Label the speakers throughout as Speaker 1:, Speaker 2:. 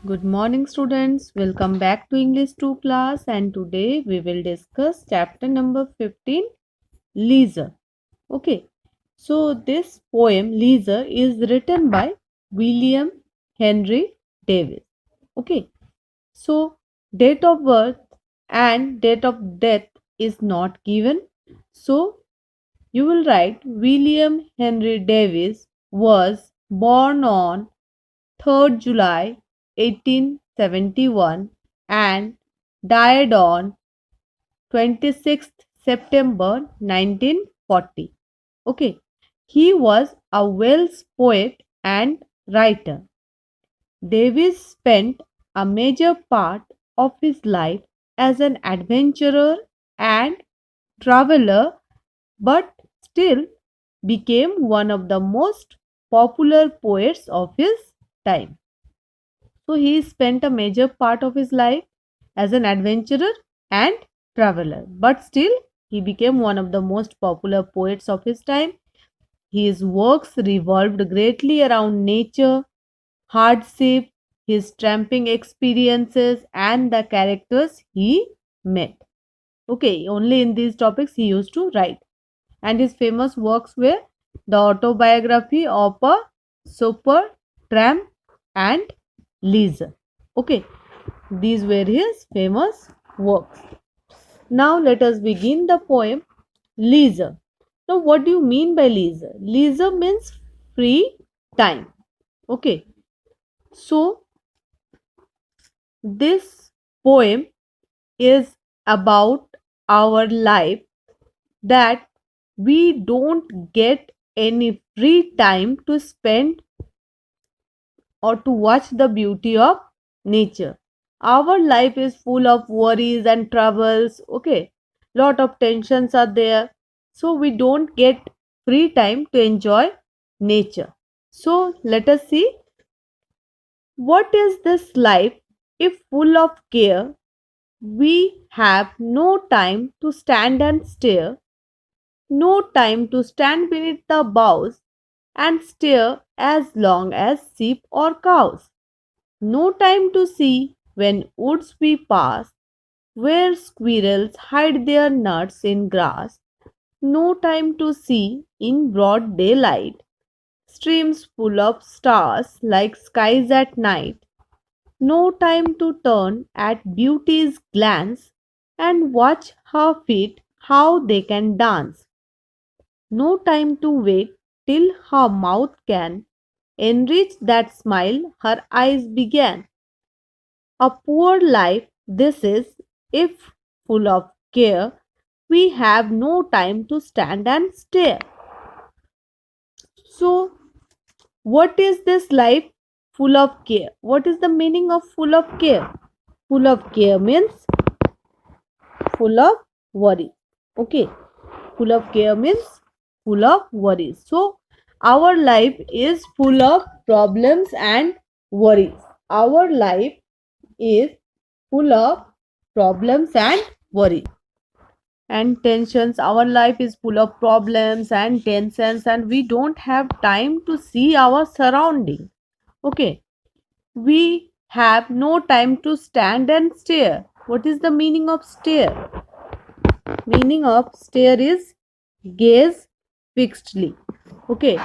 Speaker 1: Good morning, students. Welcome back to English 2 class, and today we will discuss chapter number 15, Leisure. Okay, so this poem, Leisure, is written by William Henry Davis. Okay, so date of birth and date of death is not given. So you will write William Henry Davis was born on 3rd July 1871 and died on 26th September 1940. Okay, he was a Welsh poet and writer. Davis spent a major part of his life as an adventurer and traveler, but still became one of the most popular poets of his time. So he spent a major part of his life as an adventurer and traveler, but still he became one of the most popular poets of his time. His works revolved greatly around nature, hardship, his tramping experiences, and the characters he met. Okay, only in these topics he used to write. And his famous works were the autobiography of a super tramp and leisure. Okay, these were his famous works. Now let us begin the poem Leisure. Now what do you mean by leisure? Leisure means free time. Okay, so this poem is about our life that we don't get any free time to spend or to watch the beauty of nature. Our life is full of worries and troubles. Okay, lot of tensions are there, so we don't get free time to enjoy nature. So let us see what is this life if full of care. We have no time to stand and stare, no time to stand beneath the boughs and stare as long as sheep or cows. No time to see when woods we pass, where squirrels hide their nuts in grass. No time to see in broad daylight, streams full of stars like skies at night. No time to turn at beauty's glance and watch her feet how they can dance. No time to wait till her mouth can enrich that smile her eyes began. A poor life this is, if full of care, we have no time to stand and stare. So, what is this life full of care? What is the meaning of full of care? Full of care means full of worry. Okay, full of care means full of worries. So, our life is full of problems and worries. Our life is full of problems and worries and tensions. Our life is full of problems and tensions, and we don't have time to see our surrounding. Okay, we have no time to stand and stare. What is the meaning of stare? Meaning of stare is gaze fixedly. Okay,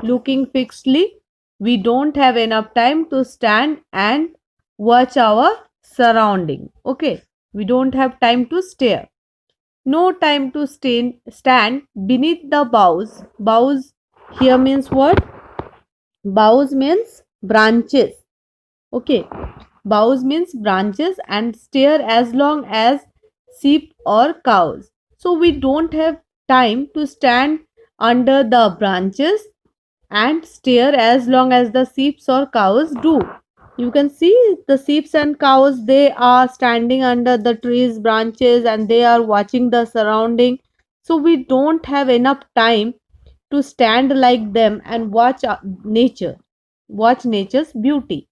Speaker 1: looking fixedly. We don't have enough time to stand and watch our surrounding. Okay, we don't have time to stare. No time to stand beneath the boughs. Boughs here means what? Boughs means branches. Okay. Boughs means branches and stare as long as sheep or cows. So we don't have time to stand under the branches and stare as long as the sheep or cows do. You can see the sheep and cows, they are standing under the trees branches and they are watching the surrounding. So we don't have enough time to stand like them and watch nature, watch nature's beauty.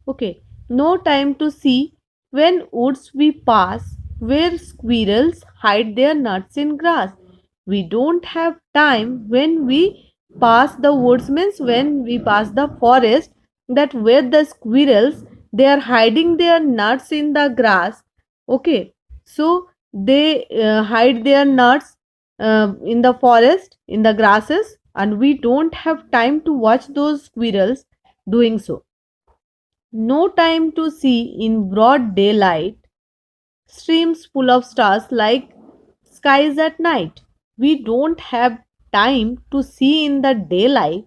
Speaker 1: Okay, no time to see when woods we pass, where squirrels hide their nuts in grass. We don't have time when we pass the woods means when we pass the forest, that where the squirrels they are hiding their nuts in the grass. Okay, so they hide their nuts in the forest, in the grasses, and we don't have time to watch those squirrels doing so. No time to see in broad daylight streams full of stars like skies at night. We don't have time to see in the daylight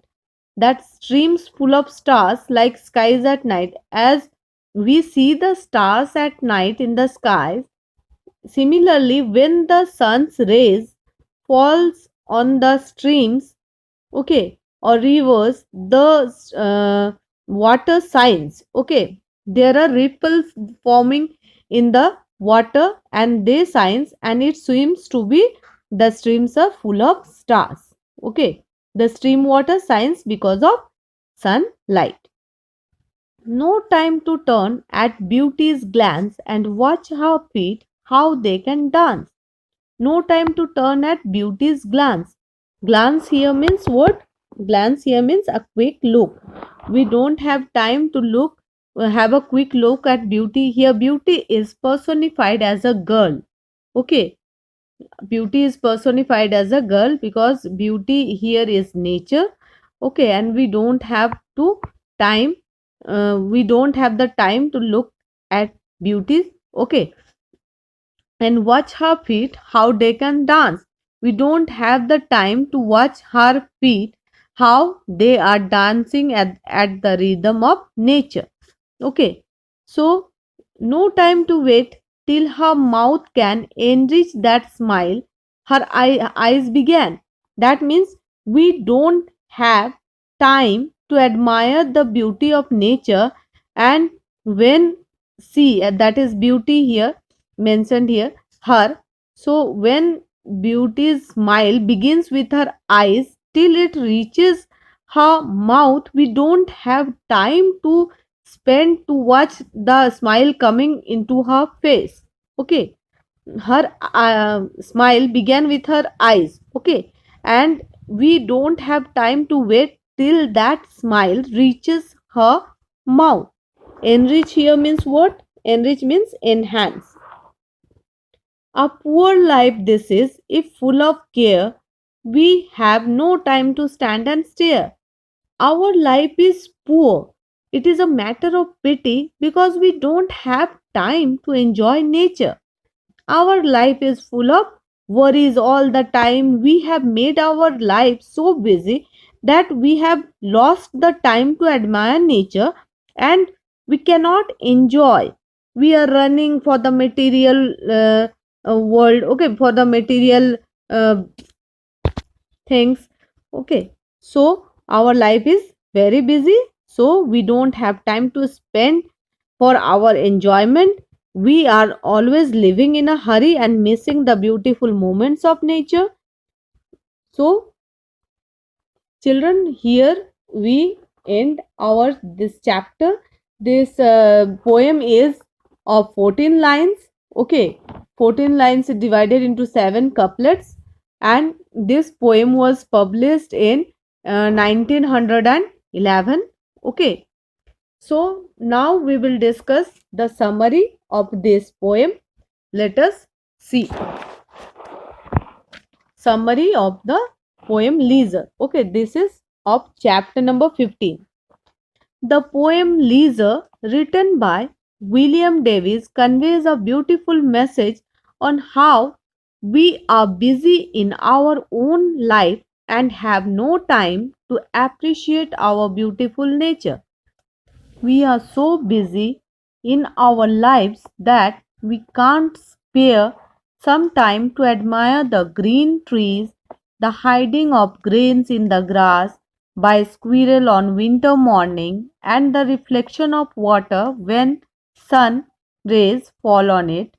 Speaker 1: that streams full of stars like skies at night. As we see the stars at night in the skies, similarly when the sun's rays falls on the streams, okay, or rivers, the water signs, okay, there are ripples forming in the water and they signs, and it seems to be the streams are full of stars. Okay, the stream water signs because of sunlight. No time to turn at beauty's glance and watch her feet how they can dance. No time to turn at beauty's glance. Glance here means what? Glance here means a quick look. We don't have time to have a quick look at beauty. Here, beauty is personified as a girl. Okay, beauty is personified as a girl because beauty here is nature. Okay, and we don't have the time to look at beauty. Okay, and watch her feet how they can dance. We don't have the time to watch her feet how they are dancing at the rhythm of nature. Okay, so no time to wait till her mouth can enrich that smile. Her eyes began. That means we don't have time to admire the beauty of nature, and when see that is beauty here mentioned here her. So when beauty's smile begins with her eyes till it reaches her mouth, we don't have time to spend to watch the smile coming into her face. Okay, her smile began with her eyes. Okay, and we don't have time to wait till that smile reaches her mouth. Enrich here means what? Enrich means enhance. A poor life this is, if full of care, we have no time to stand and stare. Our life is poor. It is a matter of pity because we don't have time to enjoy nature. Our life is full of worries all the time. We have made our life so busy that we have lost the time to admire nature and we cannot enjoy. We are running for the material world, okay, for the material uh, things. Okay, so our life is very busy, so we don't have time to spend for our enjoyment. We are always living in a hurry and missing the beautiful moments of nature. So, children, here we end our this chapter. This poem is of 14 lines. Okay, 14 lines divided into 7 couplets, and this poem was published in 1911. Okay, so now we will discuss the summary of this poem. Let us see summary of the poem Leisure. Okay, this is of chapter number 15. The poem Leisure, written by William Davies, conveys a beautiful message on how we are busy in our own life and have no time to appreciate our beautiful nature. We are so busy in our lives that we can't spare some time to admire the green trees, the hiding of grains in the grass by squirrel on winter morning, and the reflection of water when sun rays fall on it.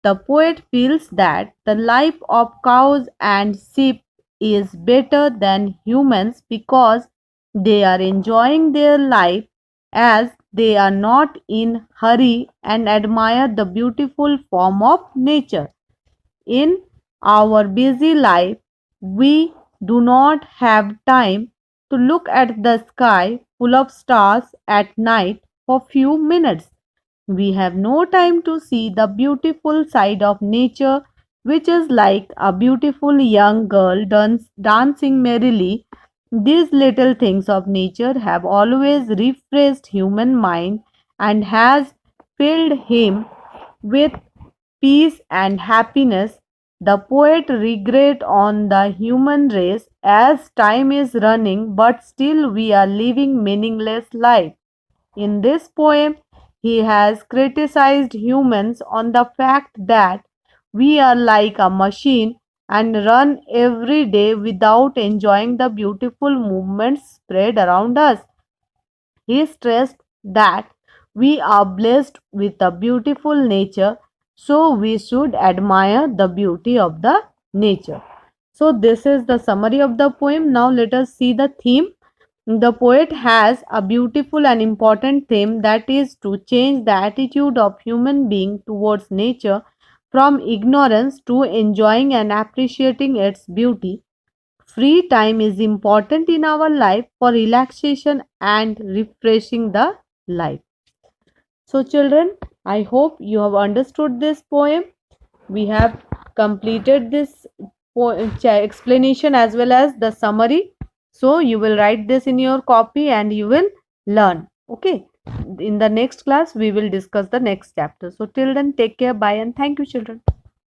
Speaker 1: The poet feels that the life of cows and sheep is better than humans because they are enjoying their life as they are not in hurry and admire the beautiful form of nature. In our busy life, we do not have time to look at the sky full of stars at night for few minutes. We have no time to see the beautiful side of nature, which is like a beautiful young girl dancing merrily. These little things of nature have always refreshed human mind and has filled him with peace and happiness. The poet regret on the human race as time is running, but still we are living meaningless life. In this poem, he has criticized humans on the fact that we are like a machine and run every day without enjoying the beautiful movements spread around us. He stressed that we are blessed with a beautiful nature, so we should admire the beauty of the nature. So, this is the summary of the poem. Now, let us see the theme. The poet has a beautiful and important theme, that is to change the attitude of human being towards nature from ignorance to enjoying and appreciating its beauty. Free time is important in our life for relaxation and refreshing the life. So, children, I hope you have understood this poem. We have completed this explanation as well as the summary. So, you will write this in your copy and you will learn. Okay. In the next class, we will discuss the next chapter. So, till then, take care. Bye and thank you, children.